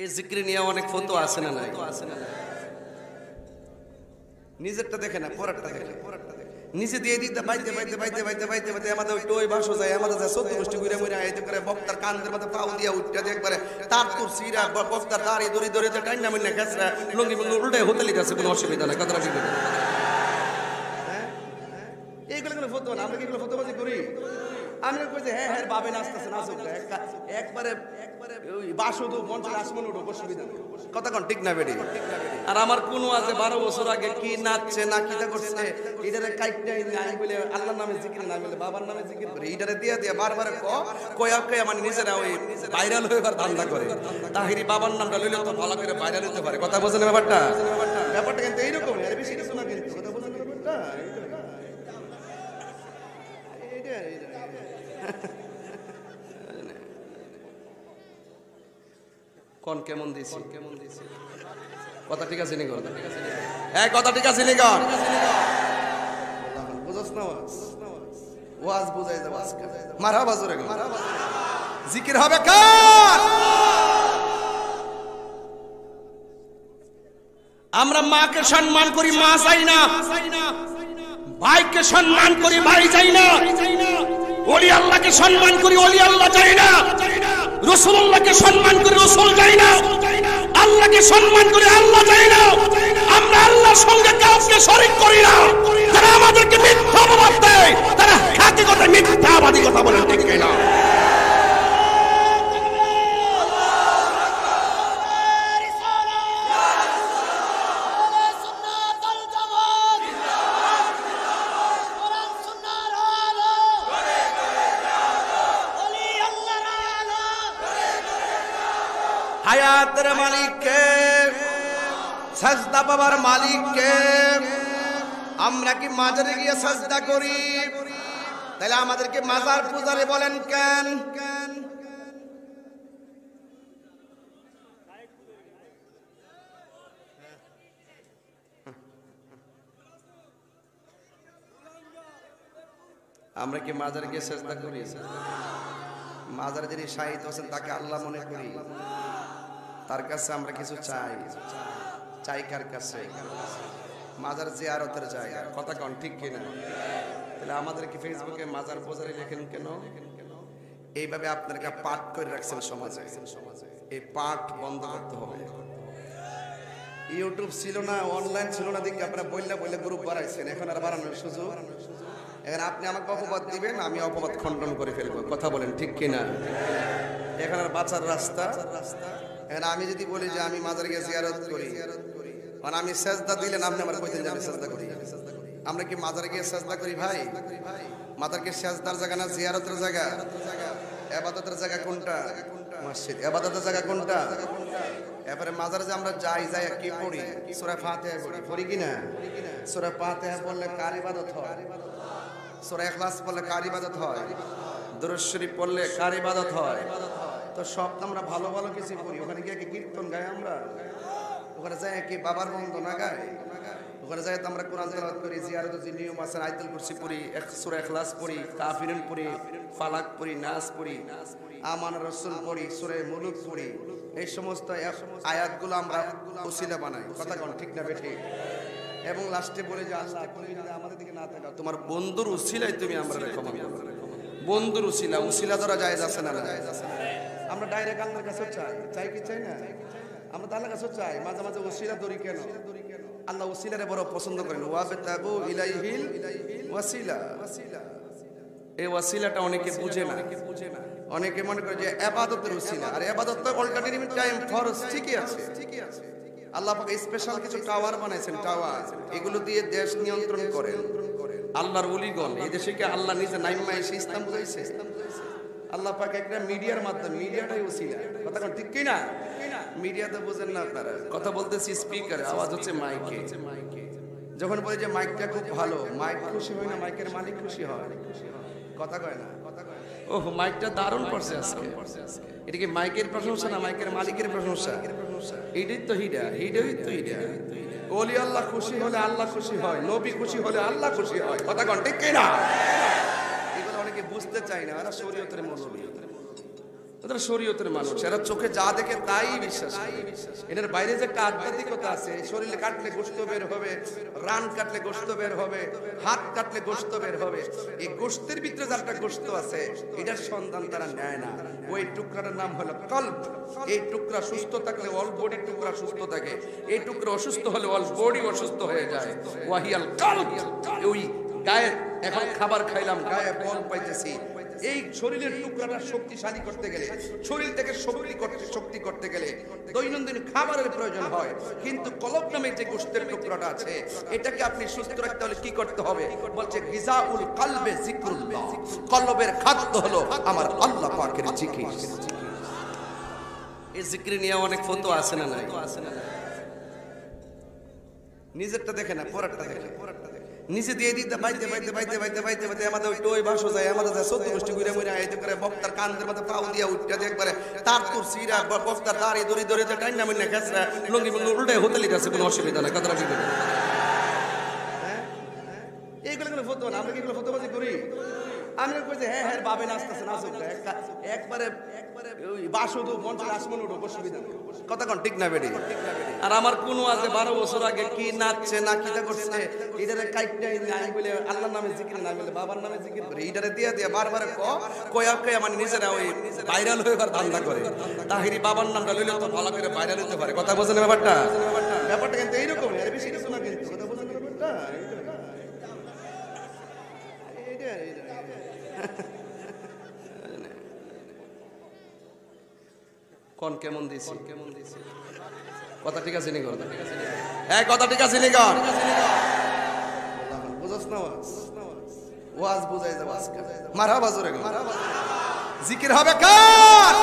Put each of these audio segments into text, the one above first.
এই জিকির নিয়ে অনেক ফটো আছে না নাই? নিজেরটা দেখে না, পরেরটা দেখে। নিচে দিয়ে দিতে বাইতে বাইতে বাইতে বাইতে বাইতে বাইতে আমাদের ওই টই ভাষা যায়, আমাদের যা 14 গোষ্ঠী ঘুরে ঘুরে আইতে করে বক্তার কান্দের মধ্যে পাও দিয়া উঠটা দিয়ে একবারে তার তুর সিরা বক্তার দাড়ি দড়ি দড়ি টাইনা মিনা খেসরা লঙ্গি উল্টে হোটেলে যাচ্ছে, কোনো অসুবিধা নাই। কথাটা ঠিক আছে? এইগুলো কোনো ফটো না, আমরা কি এগুলো ফটোবাজি করি? আমি কইছি হ্যাঁ হ্যাঁ বাবে নাচতেছে, নাচুক একবারে ওই বাসুদু মঞ্চে আসমান উঠো, অসুবিধা নেই। কথা কোন ঠিক না বেড়ি? আর আমার কোন আছে 12 বছর আগে কি নাচছে না কিটা করছে, এটারে কাইটাই নাই বলে আল্লাহর নামে জিকির না বলে বাবার নামে জিকির করে, এটারে দিয়া দিয়া বারবার কয়া কয়া মানে নিজেরা ওই ভাইরাল হইবার ধান্দা করে। তাহিরি বাবার নামটা লইলে তো ভালো করে ভাইরাল হতে পারে। কথা বোঝেন ব্যাপারটা? ব্যাপারটা কিন্তু এইরকম, এর বেশি কিছু না কিন্তু। কথা বোঝেন ব্যাপারটা? কোন কেমন দিছি, কেমন দিছি? কথা ঠিক আছে নি? কথা ঠিক আছে নি? এই কথা ঠিক আছে নি? কোন বুঝছ না? ওয়াজ বুঝাই দাও আজকে। মারহাবা জোরে গো, মারহাবা। জিকির হবে কার? আমরা মাকে সম্মান করি, মা চাই না। ভাইকে সম্মান করি, ভাই চাই না। ওলি আল্লাহকে সম্মান করি, ওলি আল্লাহ চাই না। রাসূলুল্লাহকে সম্মান করি, রাসূল চাই না। আল্লাহকে সম্মান করি, আল্লাহ চাই না। আমরা আল্লাহর সঙ্গে কাউকে শরীক করি না। যারা আমাদেরকে মিথ্যা অপবাদ দেয় তারা খাঁটি কথা মিথ্যাবাদী কথা বলেন, ঠিক কিনা? হায়াতের মালিককে, সাজদা পাবার মালিককে আমরা কি মাজারে গিয়ে সাজদা করি? তাহলে আমাদেরকে মাজার পূজারি বলেন কেন? আমরা কি মাজারে গিয়ে সাজদা করি? মাজারে যিনি শাহিদ হোসেন তাকে আল্লাহ মনে করি, তার কাছে আমরা কিছু চাই। চাই কার কাছে? মাজার জিয়ারতের জায়গা। কথা কোন ঠিক কিনা? তাহলে আমাদেরকে ফেসবুকে মাজার পূজারি লেখেন কেন? এইভাবে আপনারা পাঠ করে রাখছেন সমাজে। এই পাঠ বন্ধ করতে হবে। ইউটিউব ছিল না, অনলাইন ছিল না, দেখি আপনারা বললে বললে গ্রুপ বাড়াইছেন। এখন আর বাড়ানোর সুযোগ। এখন আপনি আমাকে অপবাদ দিবেন, আমি অপবাদ খণ্ডন করে ফেলবো। কথা বলেন ঠিক কিনা? এখন আর বাঁচার রাস্তা। এখন আমি যদি বলি যে আমি মাজারে গিয়ে জিয়ারত করি, আর আমি সেজদা দিলেন, আপনি আমার কইতেন যে আমি সেজদা করি। আমরা কি মাজারে গিয়ে সেজদা করি ভাই? মাজার কি সেজদার জায়গা না জিয়ারতের জায়গা? ইবাদতের জায়গা কোনটা? মসজিদ। ইবাদতের জায়গা কোনটা? এবারে মাজারে যে আমরা যাই কি পড়ি? সূরা ফাতিহা পড়ি, পড়ি কিনা? সূরা ফাতিহা পড়লে কার ইবাদত হয়? সূরা ইখলাস পড়লে কার ইবাদত হয়? দুরূদ শরীফ পড়লে কার ইবাদত হয়? তো সব আমরা ভালো ভালো কিছু করি। ওখানে গিয়ে কি কীর্তন গাই? আমরা ওখানে যাই কি বাবার বন্দনা গাই? ওখানে যাই তো আমরা কোরআন তেলাওয়াত করি, জিয়ারতের যে নিয়ম আছে, আয়াতুল কুরসি পড়ি, সূরা ইখলাস পড়ি, কাফিরুন পড়ি, ফালাক পড়ি, নাস পড়ি, আমানুর রাসূল পড়ি, সূরা মুলুক পড়ি। এই সমস্ত আয়াতগুলো আমরা ওসিলা বানাই। কথা কোন ঠিক না বেঠি? এবং লাস্টে বলে যে আল্লাহ তুমি যদি আমাদের দিকে না তাকাও, তোমার বন্ধুর উসিলায় তুমি আমরা ক্ষমা করো। বন্ধুর উসিলা, উসিলা ধরা জায়েজ আছে না? জায়েজ আছে। আমরা ডাইরেক্ট আল্লাহর কাছে চাই, চাই কি চাই না? আমরা তো আল্লাহর কাছে চাই, মাঝে মাঝে উসিলা ধরি কেন? আল্লাহ উসিলারে বড় পছন্দ করেন। ওয়াবতাগু ইলাইহিল ওয়াসিলা। এই ওয়াসিলাটা অনেকে বুঝে না। অনেকে মনে করে যে ইবাদতের উসিলা, আর ইবাদত তো অল্টারনেটিভ টাইম ফরজ। ঠিকই আছে। আল্লাহ পাক স্পেশাল কিছু টাওয়ার বানাইছেন, টাওয়ার। এগুলো দিয়ে দেশ নিয়ন্ত্রণ করেন আল্লাহর ওলিগণ। এই দেশে কি আল্লাহ নিজে নাইমা এসে ইসলাম বুঝাইছে? আল্লাহ পাক একটা মিডিয়ার মাধ্যমে, মিডিয়াটাই উসিলা। কথা কোন ঠিক কিনা? মিডিয়া তো বুঝেন না আপনারা। কথা বলতেছি স্পিকারে, আওয়াজ হচ্ছে মাইকে। যখন বলে যে মাইকটা খুব ভালো, মাইক খুশি হয় না, মাইকের মালিক খুশি হয়। কথা কয় না? ওহ, মাইকটা দারুণ পড়ছে আজকে। এটা কি মাইকের প্রশংসা না মাইকের মালিকের প্রশংসা? এটাই তো হিডা, হিডাই তো হিডা। ওলি আল্লাহ খুশি হলে আল্লাহ খুশি হয়, নবী খুশি হলে আল্লাহ খুশি হয়। কথা কোন ঠিক কিনা? এগুলো অনেকে বুঝতে চায় না, ওরা শরীয়তের মৌলবি। ওরা শরীয়তের মানুষ, এরা চোখে যা দেখে তাই বিশ্বাস করে। এদের বাইরে যে একটা আধ্যাত্মিকতা আছে, শরীরে কাটলে গোশত বের হবে, রান কাটলে গোশত বের হবে, হাত কাটলে গোশত বের হবে, এই গোশতের ভিতরে যে একটা গোশত আছে এটার সন্ধান তারা নেয় না। ওই টুকরাটার নাম হলো কলব। এই টুকরা সুস্থ থাকলে অল বডি টুকরা সুস্থ থাকে, এই টুকরা অসুস্থ হলে অল বডি অসুস্থ হয়ে যায়। ওয়াহিয়াল কলব, ওই গায়ে এখন খাবার খাইলাম, গায়ে বল পাইতেছি, এই শরীরের টুকরাটা শক্তিশালী করতে গেলে, শরীর থেকে শক্তি করতে গেলে দৈনন্দিন খাবারের প্রয়োজন হয়। কিন্তু কলব নামে যে গোশতের টুকরাটা আছে, এটাকে আপনি সুস্থ রাখতে হলে কি করতে হবে? বলছে গিজাউল কলবে যিকরুল্লাহ, কলবের খাদ্য হলো আমার আল্লাহ পাকের জিকির। এই জিকির নিয়ে অনেক ফতোয়া আছে না নাই? নিজেরটা দেখে না, পরেরটা দেখে। নিজে দিয়ে দিতে বাইতে বাইতে বাইতে বাইতে বাইতে বাইতে আমাদের ওই টই বাসো যায়, আমাদের যায় 14 গোষ্ঠী ঘুরে ঘুরে আইতে করে বক্তার কান্দের মধ্যে পাও দিয়া উঠতে একবারে তার তোর সিরা বক্তার দাঁড়ি দড়ি ধরে যে টাইনা মিনা খেসরা লঙ্গি মঙ্গি উল্টায় হোটেলে গেছে, কোনো অসুবিধা নাই। কথাটা ঠিক আছে? হ্যাঁ, এইগুলো কোনো ফটো না, আমরা কি এগুলো ফটোবাজি করি? আমি কই যে হ্যাঁ হ্যাঁ বাবে নাচতেছে, নাচুক একবারে ওই বাসুদু মঞ্চের আসমান উঠো, অসুবিধা নেই। কথা কোন ঠিক না বেডি? আর আমার কোন আছে 12 বছর আগে কি নাচছে না কিটা করছে, এটারে কাইটটা নাই বলে আল্লাহর নামে জিকির না বলে বাবার নামে জিকির করে, এটারে দিয়া দিয়া বারবার কয়া মানে নিজেরা ওই ভাইরাল হইবার ধান্দা করে। তাহিরি বাবার নামটা লইলে তো ভালো করে ভাইরাল হতে পারে। কথা বোঝেন ব্যাপারটা? ব্যাপারটা কিন্তু এইরকম, এর বেশি কিছু না কিন্তু। কথা বোঝেন ব্যাপারটা? কোন কেমন দিছি, কেমন দিছি? কথা ঠিক আছে নি? কথা ঠিক আছে নি? হ্যাঁ, কথা ঠিক আছে নি? কোন বুঝছ না? ওয়াজ বুঝাই যাবে আজকে। মারহাবা জোরে গো। জিকির হবে কার?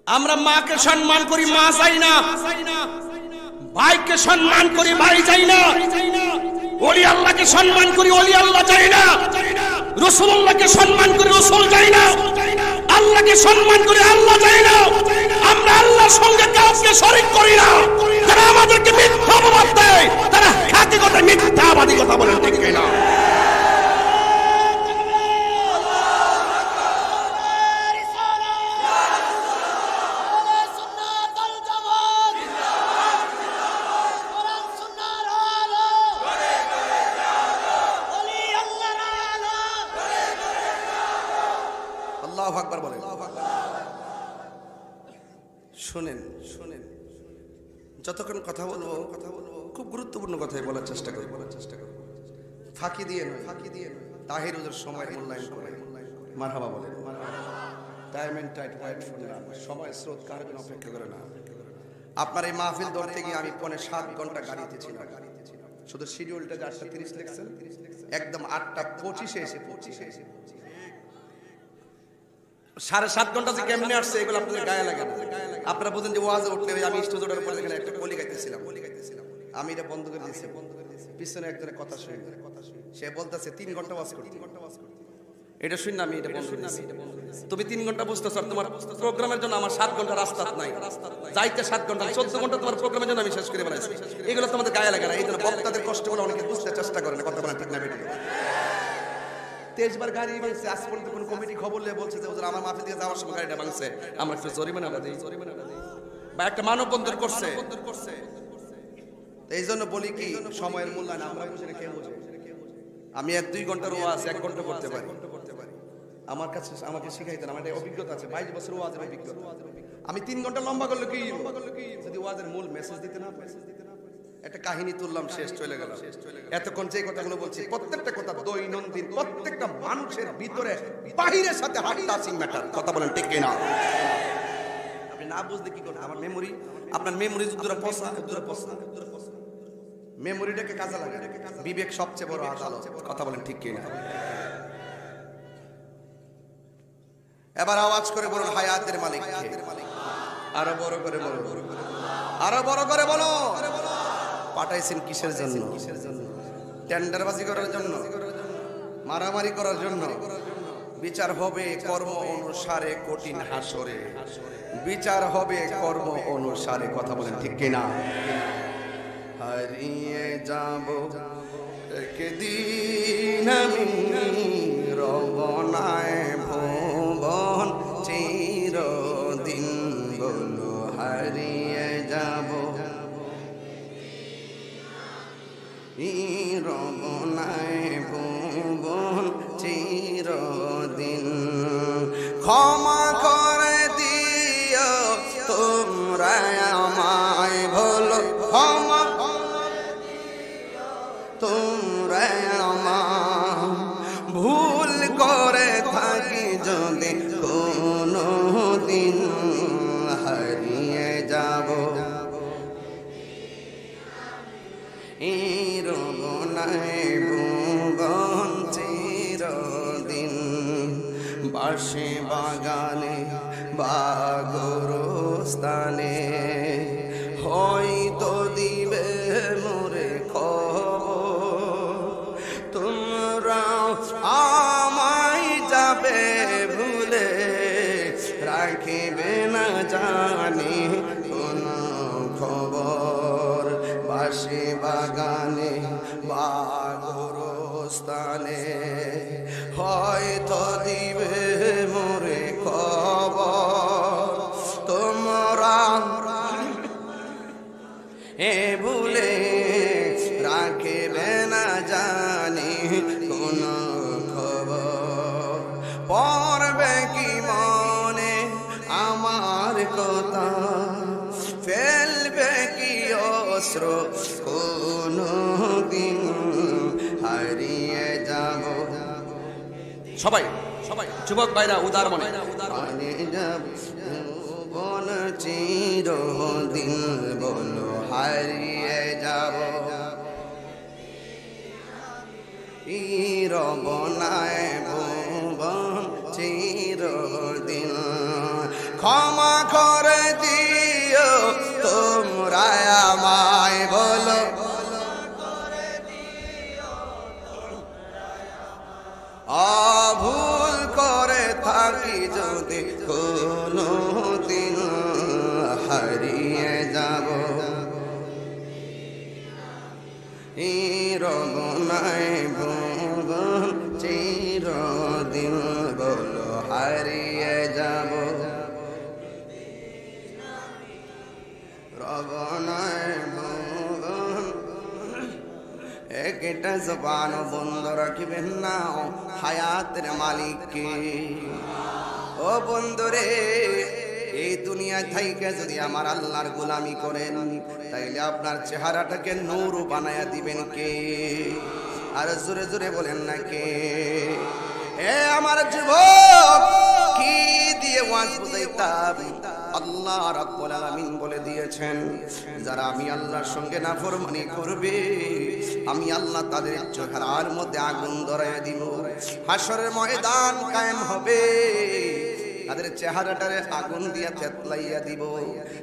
আমরা মাকে সম্মান করি, মা চাই না। ভাইকে সম্মান করি, ভাই চাই না। ওলি আল্লাহকে সম্মান করি, ওলি আল্লাহ চাই না। রাসূলুল্লাহকে সম্মান করি, রাসূল চাই না। আল্লাহকে সম্মান করি, আল্লাহ চাই না। আমরা আল্লাহর সঙ্গে কাউকে শরীক করি না। যারা আমাদেরকে মিথ্যা অপবাদ দেয় তারা খাঁটি কথা মিথ্যাবাদী কথা বলে, ঠিক না? আল্লাহু আকবার বলেন। শুনেন শুনেন, যতক্ষণ কথা বলবো খুব গুরুত্বপূর্ণ কথাই বলার চেষ্টা করব। ফাঁকি দিয়ে নয়, ফাঁকি দিয়ে নয়। তাহির হুজুর সময় মূল্যায়ন করে, মারহাবা বলেন। Time and tide wait for none, সময় স্রোত কার জন্য অপেক্ষা করে না। আপনার এই মাহফিল ধরতে গিয়ে আমি 7.5 ঘন্টা গাড়িতে ছিলাম। শুধু শিডিউলটা 8:30 লিখছেন, একদম 8:25 এসে 7.5 ঘন্টা যে কেমনে আসছে এগুলো আপনাদের গায়ে লাগে না। আপনারা বুঝেন যে ওয়াজে উঠলে আমি স্টেজ ওঠার পরে এখানে একটা কলি গাইতেছিলাম, আমি এটা বন্ধ করে দিয়েছি। পিছনে একজনের কথা শুনি, সে বলতেছে 3 ঘন্টা ওয়াজ করতে। এটা শুনি না, আমি এটা বন্ধ করে দিয়েছি। তুমি 3 ঘন্টা বুঝতেছো, আর তোমার প্রোগ্রামের জন্য আমার 7 ঘন্টা রাস্তা নাই, যাইতে 7 ঘন্টা, 14 ঘন্টা তোমার প্রোগ্রামের জন্য আমি শেষ করে বেড়াইছি। এগুলো তোমাদের গায়ে লাগে না। এই জন্য বক্তাদের কষ্টগুলো অনেকে বুঝতে চেষ্টা করে না। কথা বলা ঠিক না বেটি? 23 বার গাড়ি ভাঙছে, আজ পর্যন্ত কোন কমিটি খবর নিয়ে বলছে যে আমার মাহফিল থেকে যাওয়ার সময় গাড়িটা ভাঙছে, আমরা একটু জরিমানা দেই, বা একটা মানববন্ধন করছে। এই জন্য বলি কি, সময়ের মূল্যায়ন আমরা বুঝি না, কে বুঝে? আমি 1-2 ঘন্টার ওয়াজ 1 ঘন্টা করতে পারি। আমার কাছে আমাকে শিখাইতেন, আমার অভিজ্ঞতা আছে, 22 বছর ওয়াজের অভিজ্ঞতা। আমি 3 ঘন্টা লম্বা করলে কি যদি ওয়াজের মূল মেসেজ দিতে না, একটা কাহিনী তুললাম, শেষ চলে গেল। এতক্ষণ যে কথাগুলো বলছি প্রত্যেকটা কথা দৈনন্দিন প্রত্যেকটা মানুষের ভিতরে বাহিরের সাথে হার্ট টাচিং ম্যাটার। কথা বলেন ঠিক কিনা? আপনি না বুঝলে কি করবেন? আমার মেমোরি, আপনার মেমোরি যুদ্ধরা পছন্দ, মেমোরিটাকে কাজে লাগে। বিবেক সবচেয়ে বড় আদালত। কথা বলেন ঠিক কিনা? এবার আওয়াজ করে বলুন, হায়াতের মালিক কে? আরো বড় করে বলো, আরো বড় করে বলো। পাঠাইছেন কিসের জন্য? টেন্ডারবাজি করার জন্য? মারামারি করার জন্য? বিচার হবে কর্ম অনুসারে, কঠিন হাসরে বিচার হবে কর্ম অনুসারে। কথা বলেন ঠিক কিনা? হারিয়ে যাব একদিন আমি রব নাই ভুবন চিরদিন বলো হারিয়ে যাব রব নাই ভুবন চিরদিন ক্ষমা করে দিও তোমরা আমায় বলো ক্ষমা তোমরা আমায় ভুল করে থাকি যদি কোনো দিন হারিয়ে যাব রব নাই ভুবন চিরদিন বাসে বাগানে বা গোরস্থানে হয়তো দিবে মোরে খবর তোমরা আমায় যাবে ভুলে রাখিবে না জানি কোনো খবর বাসে বাগানে বা গোরস্থানে হয়তো দিবে মোরে খবর তোমরা এ ভুলে রাখিবে না জানি কোন খবর পড়বে কি মনে আমার কথা ফেলবে কি অস্ত্র কোনো দিন হারিয়ে যাব সবাই সবাই যুবক ভাইরা উদার মনে যাব বন চিরদিন বলো হারিয়ে যাব রব নাই ভুবন চিরদিন ক্ষমা করে দিও তোমরা আমায় বলো ভুল করে থাকি যদি কোনো দিন হারিয়ে যাব রব নাই ভুবন চিরদিন বলো হারিয়ে যাব রব নাই ভুবন একটা জবান বন্ধ রাখিবেন না হায়াতের মালিককে ও বন্ধুরে এই দুনিয়া থাইকে যদি আমার আল্লাহর গোলামি করেন তাইলে আপনার চেহারাটাকে নূর বানায়া দিবেন কে আর জোরে জোরে বলেন না কে এ আমার যুবক কি দিয়ে ওয়াজ বুঝাইতাম আল্লাহ রাব্বুল আলামিন বলে দিয়েছেন যারা আমি আল্লাহর সঙ্গে নাফরমানি করবে আমি আল্লাহ তাদের চেহারার মধ্যে আগুন ধরাইয়া দিব হাসরের ময়দান কায়েম হবে তাদের চেহারাটারে আগুন দিয়া তেতলাইয়া দিব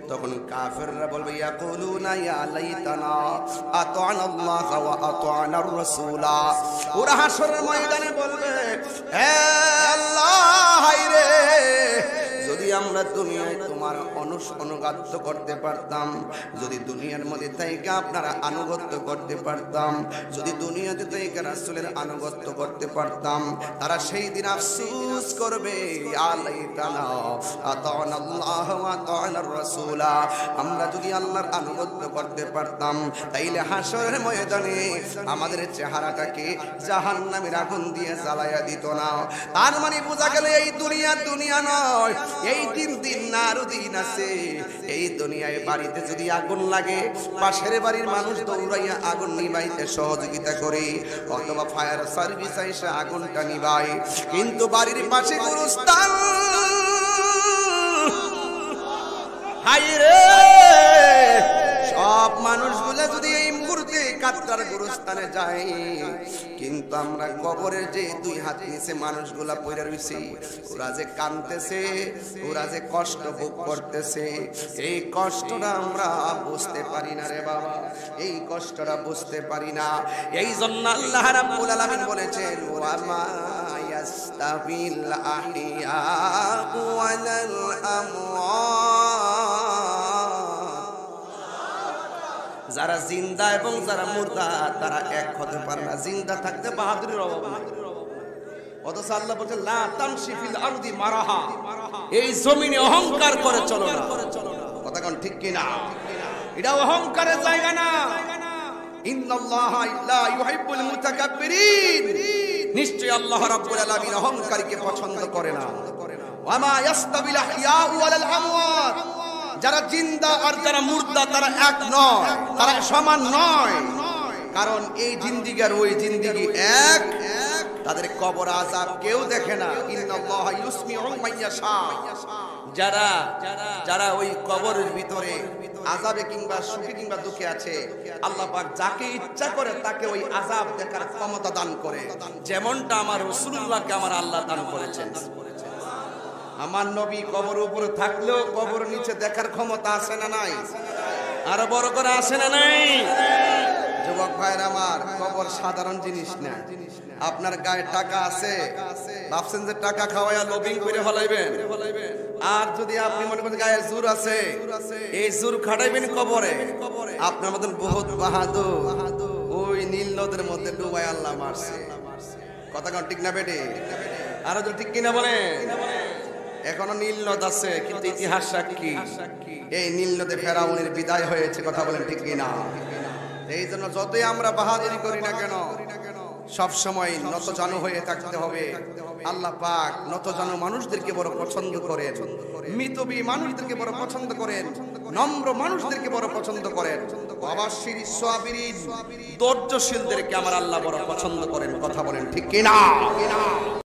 তখন কাফেররা বলবে ইয়াকুলুনা ইয়া লাইতানা আতা'না আল্লাহ ওয়া আতা'না আর-রাসূলা ওরা হাসরের ময়দানে বলবে হে আল্লাহ হায়রে যদি আমরা দুনিয়ায় তোমার অনুগত্য করতে পারতাম যদি দুনিয়ার মধ্যে থেকে আপনারা আনুগত্য করতে পারতাম যদি দুনিয়াতে থেকে রাসূলের আনুগত্য করতে পারতাম তারা সেই দিন আফসোস করবে ইয়া লাইতানা আতা'না আল্লাহ ওয়া আতা'না আর-রাসূলা আমরা যদি আল্লাহর আনুগত্য করতে পারতাম তাইলে হাসরের ময়দানে আমাদের চেহারাটাকে জাহান্নামের আগুন দিয়ে জ্বালায়া দিত না তার মানে বোঝা গেল এই দুনিয়া নয় এই দিন না আরো দিন আছে এই দুনিয়ায় বাড়িতে যদি আগুন লাগে পাশের বাড়ির মানুষ দৌড়াইয়া আগুন নিভাইতে সহযোগিতা করে অথবা ফায়ার সার্ভিস এসে আগুনটা নিভায় কিন্তু বাড়ির পাশে গোরস্থান হায়রে সব মানুষগুলা যদি এই মুহূর্তে কাতরার গোরস্থানে যায় কিন্তু আমরা কবরের যে দুই হাত নিচে মানুষগুলা পড়ে রইছে ওরা যে কাঁদতেছে ওরা যে কষ্ট ভোগ করতেছে এই কষ্টটা আমরা বুঝতে পারি না রে বাবা এই কষ্টটা বুঝতে পারি না এই জন্য আল্লাহ রাব্বুল আলামিন বলেছেন ওয়া মা ইয়াস্তাবিল আহিয়া ওয়ালাল আমওয়াত যারা জিন্দা এবং যারা মুর্দা তারা এক হতে পারে না জিন্দা থাকতে বাহাদুরির অভাব নাই অথচ আল্লাহ বলেন লা তামশি ফিল আরদি মারাহা, এই জমিনে অহংকার করে চলো না। কথা কোন ঠিক কি না? এটা অহংকারের জায়গা না। ইন্নাল্লাহা লা ইউহিব্বুল মুতাকাব্বিরিন, নিশ্চয় আল্লাহ রাব্বুল আলামিন অহংকারীকে পছন্দ করে না। ওয়া মা ইয়াস্তাবিল আহইয়াউ ওয়াল আমওয়াত, যারা জিন্দা আর যারা মুর্দা তারা এক নয়, তারা সমান নয়। কারণ এই জিন্দেগি আর ওই জিন্দেগি এক, তাদের কবর আযাব কেউ দেখে না। ইন্নাল্লাহা ইউসমিউ মান ইয়াশা, যারা ওই কবরের ভিতরে আযাবে কিংবা সুখে কিংবা দুঃখে আছে, আল্লাহ পাক যাকে ইচ্ছা করে তাকে ওই আযাব দেখার ক্ষমতা দান করে, যেমনটা আমার রাসূলুল্লাহকে আমার আল্লাহ দান করেছেন। আমার নবী কবর উপরে থাকলেও কবর নিচে দেখার ক্ষমতা আছে না নাই? আরো বড় করে আছে না নাই? যুবক ভাইরা আমার, কবর সাধারণ জিনিস না। আপনার গায়ে টাকা আছে, ভাবছেন যে টাকা খাওয়াইয়া লবিং করে ফলাইবেন, আর যদি আপনি মনে করেন গায়ে জোর আছে, এই জোর খাটাইবেন কবরে। আপনার মতন বহুত বাহাদুর ওই নীল নদের মধ্যে ডুবাই আল্লাহ মারছে। কথা কোন ঠিক না বেটি? আরো যদি ঠিক কিনা বলেন। এখনো নীল নদ আছে, কিন্তু ইতিহাস সাক্ষী এই নীল নদে ফেরাউনের বিদায় হয়েছে। কথা বলেন ঠিক কিনা? এই জন্য যতই আমরা বাহাদুরি করি না কেন, সব সময় নতজানু হয়ে থাকতে হবে। আল্লাহ পাক নতজানু মানুষদেরকে বড় পছন্দ করেন, মিতবী মানুষদেরকে বড় পছন্দ করেন, নম্র মানুষদেরকে বড় পছন্দ করেন, ওয়াবাশশিরিস সাবিরিন, ধৈর্যশীলদেরকে আমার আল্লাহ বড় পছন্দ করেন। কথা বলেন ঠিক কিনা?